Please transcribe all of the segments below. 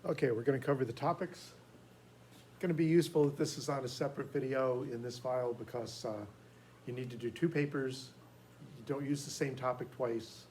Okay, we're going to cover the topics. It's going to be useful if this is on a separate video in this file because you need to do two papers. You don't use the same topic twice.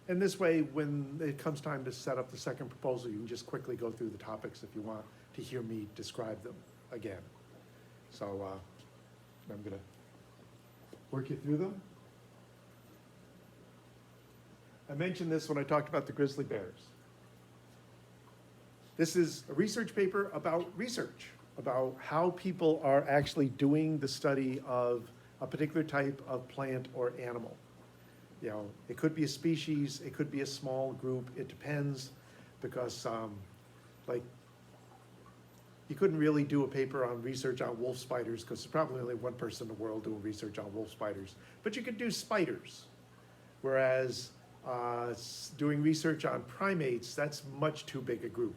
And this way, when it comes time to set up the second proposal, you can just quickly go through the topics if you want to hear me describe them again. So I'm going to work you through them. I mentioned this when I talked about the grizzly bears. This is a research paper about research, about how people are actually doing the study of a particular type of plant or animal. You know, it could be a species, it could be a small group, it depends, because like, you couldn't really do a paper on research on wolf spiders, because there's probably only one person in the world doing research on wolf spiders, but you could do spiders. Whereas doing research on primates, that's much too big a group.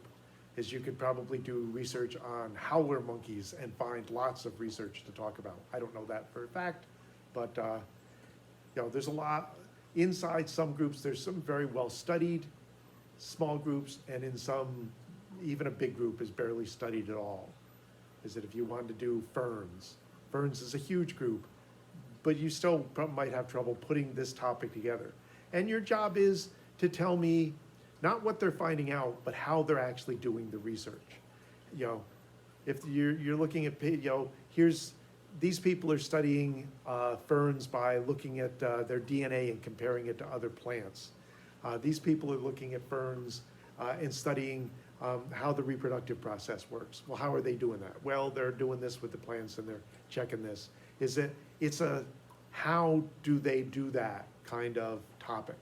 Is you could probably do research on howler monkeys and find lots of research to talk about. I don't know that for a fact, but you know, there's a lot. Inside some groups, there's some very well studied small groups, and in some, even a big group is barely studied at all. Is that if you wanted to do ferns, ferns is a huge group, but you still might have trouble putting this topic together. And your job is to tell me not what they're finding out, but how they're actually doing the research. You know, if you're looking at, you know, these people are studying ferns by looking at their DNA and comparing it to other plants. These people are looking at ferns and studying how the reproductive process works. Well, how are they doing that? Well, they're doing this with the plants and they're checking this. It's a how do they do that kind of topic.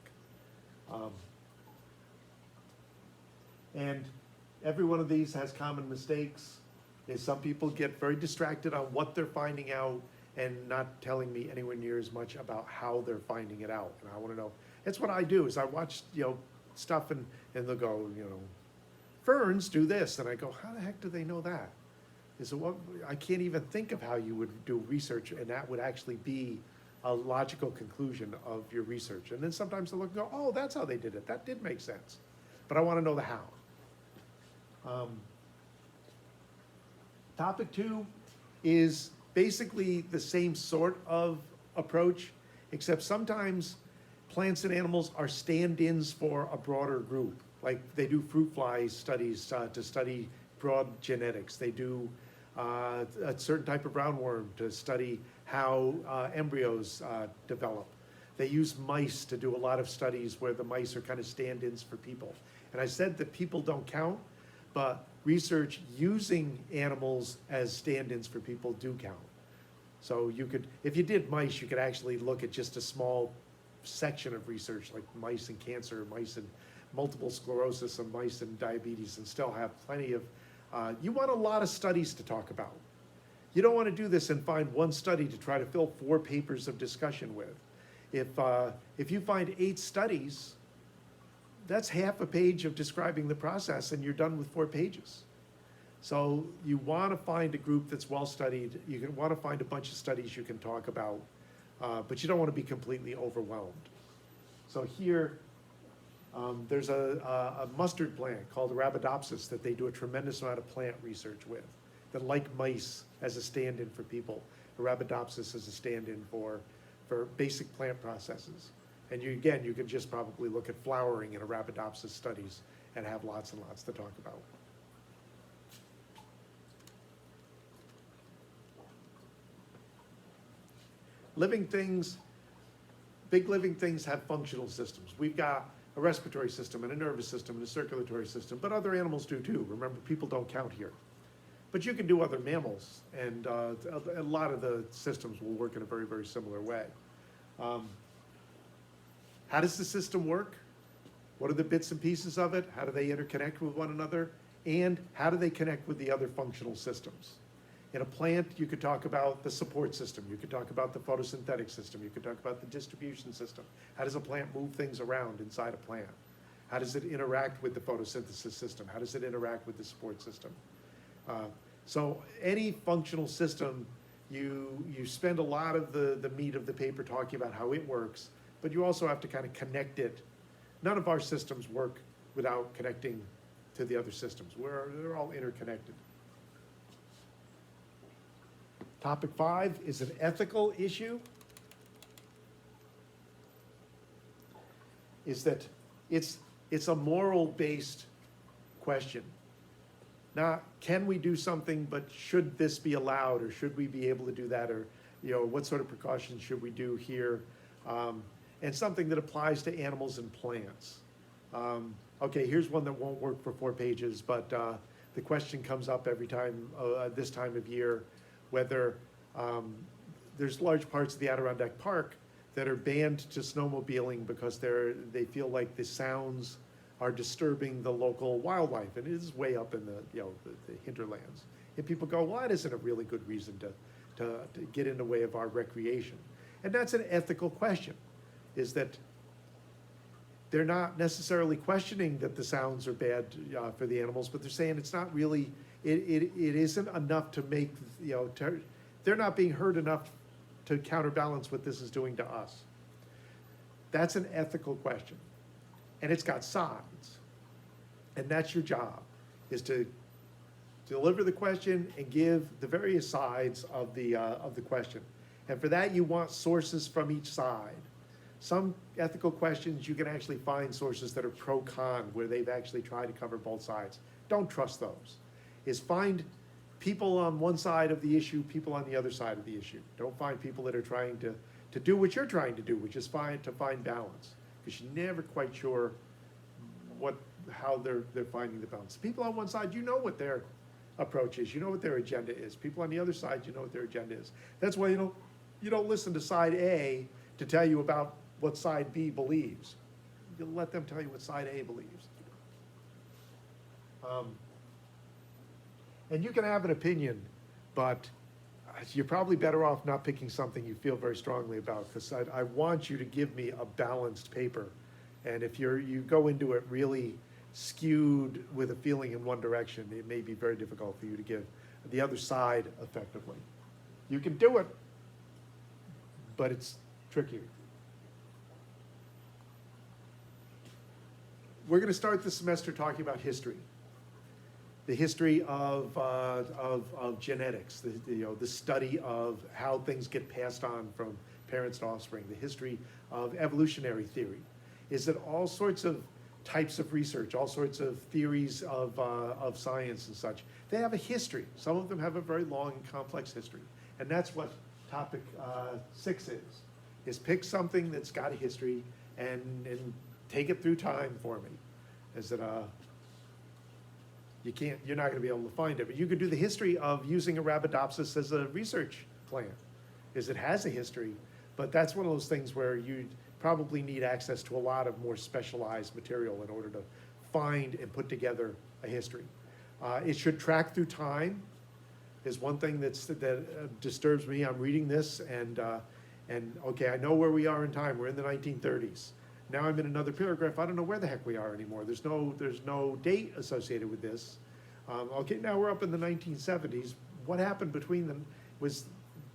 And every one of these has common mistakes. Is some people get very distracted on what they're finding out and not telling me anywhere near as much about how they're finding it out. And I want to know. That's what I do. Is I watch, you know, stuff and they'll go, you know, ferns do this, and I go, how the heck do they know that? Is it what I can't even think of how you would do research, and that would actually be a logical conclusion of your research. And then sometimes they'll look and go, oh, that's how they did it. That did make sense, but I want to know the how. Topic 2 is basically the same sort of approach, except sometimes plants and animals are stand-ins for a broader group. Like they do fruit fly studies to study broad genetics. They do a certain type of roundworm to study how embryos develop. They use mice to do a lot of studies where the mice are kind of stand-ins for people. And I said that people don't count, but research using animals as stand-ins for people do count. So you could, if you did mice, you could actually look at just a small section of research, like mice and cancer, mice and multiple sclerosis, and mice and diabetes, and still have plenty of, you want a lot of studies to talk about. You don't want to do this and find one study to try to fill 4 papers of discussion with. If you find 8 studies, that's half a page of describing the process and you're done with 4 pages. So you want to find a group that's well studied. You want to find a bunch of studies you can talk about, but you don't want to be completely overwhelmed. So here, there's a mustard plant called Arabidopsis that they do a tremendous amount of plant research with, that like mice as a stand-in for people. Arabidopsis is a stand-in for basic plant processes. And you could just probably look at flowering in Arabidopsis studies and have lots and lots to talk about. Living things, big living things have functional systems. We've got a respiratory system and a nervous system and a circulatory system, but other animals do too. Remember, people don't count here. But you can do other mammals, and a lot of the systems will work in a very, very similar way. How does the system work? What are the bits and pieces of it? How do they interconnect with one another? And how do they connect with the other functional systems? In a plant, you could talk about the support system. You could talk about the photosynthetic system. You could talk about the distribution system. How does a plant move things around inside a plant? How does it interact with the photosynthesis system? How does it interact with the support system? So any functional system, you spend a lot of the meat of the paper talking about how it works, but you also have to kind of connect it. None of our systems work without connecting to the other systems. They're all interconnected. Topic 5 is an ethical issue. Is that it's a moral-based question. Not, can we do something, but should this be allowed, or should we be able to do that, or, what sort of precautions should we do here? And something that applies to animals and plants. Okay, here's one that won't work for 4 pages, but the question comes up every time, this time of year, whether there's large parts of the Adirondack Park that are banned to snowmobiling because they feel like the sounds are disturbing the local wildlife, and it is way up in the hinterlands. And people go, well, that isn't a really good reason to get in the way of our recreation. And that's an ethical question, is that they're not necessarily questioning that the sounds are bad for the animals, but they're saying it's not really, it isn't enough to make, they're not being heard enough to counterbalance what this is doing to us. That's an ethical question. And it's got sides. And that's your job, is to deliver the question and give the various sides of the question. And for that, you want sources from each side. Some ethical questions, you can actually find sources that are pro-con, where they've actually tried to cover both sides. Don't trust those. Is find people on one side of the issue, people on the other side of the issue. Don't find people that are trying to do what you're trying to do, which is to find balance. Because you're never quite sure how they're finding the balance. People on one side, you know what their approach is, you know what their agenda is. People on the other side, you know what their agenda is. That's why you don't listen to side A to tell you about what side B believes. You let them tell you what side A believes. And you can have an opinion, but you're probably better off not picking something you feel very strongly about, because I want you to give me a balanced paper. And if you go into it really skewed with a feeling in one direction, it may be very difficult for you to give the other side effectively. You can do it, but it's trickier. We're going to start this semester talking about history. The history of genetics, the study of how things get passed on from parents to offspring, the history of evolutionary theory. Is that all sorts of types of research, all sorts of theories of science and such, they have a history. Some of them have a very long and complex history. And that's what topic 6 is pick something that's got a history and take it through time for me. Is that you're not going to be able to find it, but you could do the history of using Arabidopsis as a research plant. It has a history, but that's one of those things where you probably need access to a lot of more specialized material in order to find and put together a history. It should track through time. Is one thing that disturbs me. I'm reading this and okay, I know where we are in time. We're in the 1930s. Now I'm in another paragraph. I don't know where the heck we are anymore. There's no date associated with this. Okay, now we're up in the 1970s. What happened between them? Was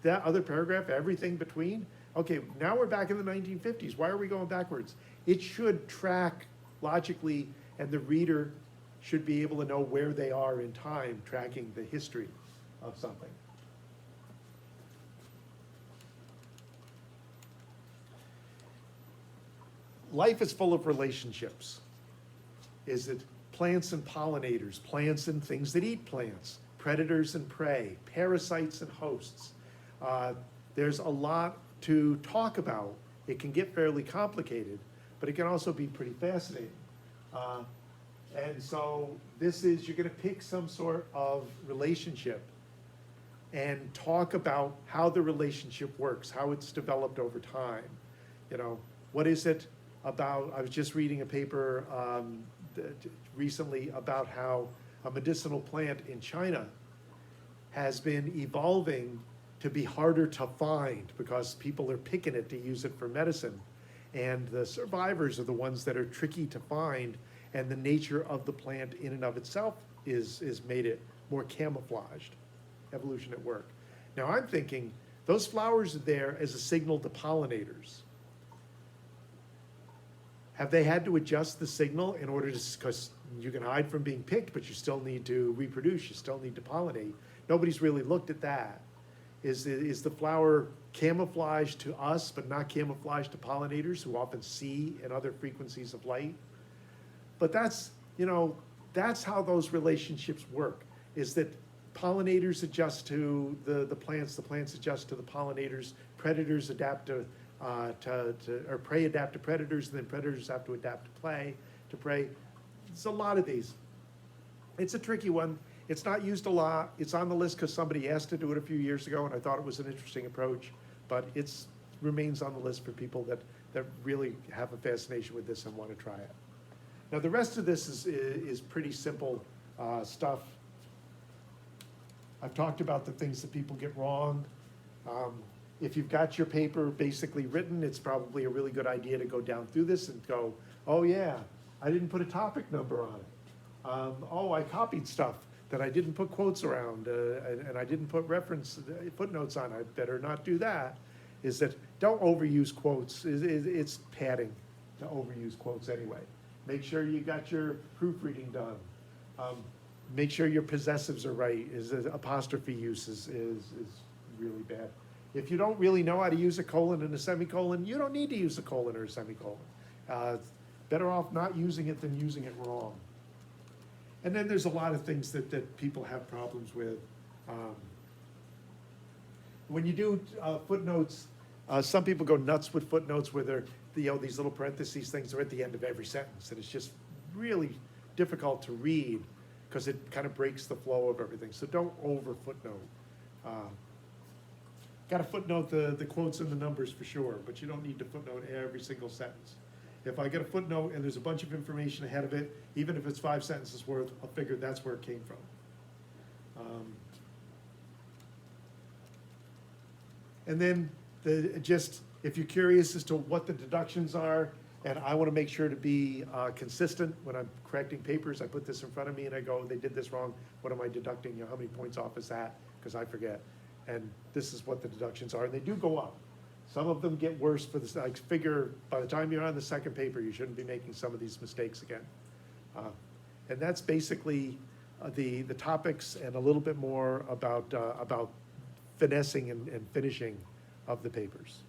that other paragraph everything between? Okay, now we're back in the 1950s. Why are we going backwards? It should track logically, and the reader should be able to know where they are in time, tracking the history of something. Life is full of relationships. Is it plants and pollinators, plants and things that eat plants, predators and prey, parasites and hosts? There's a lot to talk about. It can get fairly complicated, but it can also be pretty fascinating. And so you're going to pick some sort of relationship and talk about how the relationship works, how it's developed over time. What is it about? I was just reading a paper recently about how a medicinal plant in China has been evolving to be harder to find because people are picking it to use it for medicine. And the survivors are the ones that are tricky to find, and the nature of the plant in and of itself is made it more camouflaged. Evolution at work. Now I'm thinking those flowers are there as a signal to pollinators. Have they had to adjust the signal in order to, because You can hide from being picked, but you still need to reproduce, you still need to pollinate. Nobody's really looked at that. Is the flower camouflage to us, but not camouflage to pollinators who often see in other frequencies of light? But that's, that's how those relationships work, is that pollinators adjust to the plants adjust to the pollinators, predators adapt to or prey adapt to predators, and then predators have to adapt to prey. It's a lot of these. It's a tricky one. It's not used a lot. It's on the list because somebody asked to do it a few years ago, and I thought it was an interesting approach, but it remains on the list for people that really have a fascination with this and want to try it. Now, the rest of this is pretty simple stuff. I've talked about the things that people get wrong. If you've got your paper basically written, it's probably a really good idea to go down through this and go, oh yeah, I didn't put a topic number on it. Oh, I copied stuff that I didn't put quotes around, and I didn't put footnotes on. I better not do that. Is that don't overuse quotes. It's padding to overuse quotes anyway. Make sure you got your proofreading done. Make sure your possessives are right. Apostrophe use is really bad. If you don't really know how to use a colon and a semicolon, you don't need to use a colon or a semicolon. Better off not using it than using it wrong. And then there's a lot of things that people have problems with. When you do footnotes, some people go nuts with footnotes where they're, these little parentheses things are at the end of every sentence, and it's just really difficult to read because it kind of breaks the flow of everything. So don't over footnote. Got to footnote the quotes and the numbers for sure, but you don't need to footnote every single sentence. If I get a footnote and there's a bunch of information ahead of it, even if it's 5 sentences worth, I'll figure that's where it came from. And then if you're curious as to what the deductions are, and I want to make sure to be consistent when I'm correcting papers, I put this in front of me and I go, they did this wrong, what am I deducting? How many points off is that? Because I forget. And this is what the deductions are, and they do go up. Some of them get worse for this. I figure by the time you're on the second paper, you shouldn't be making some of these mistakes again. And that's basically the topics and a little bit more about finessing and finishing of the papers.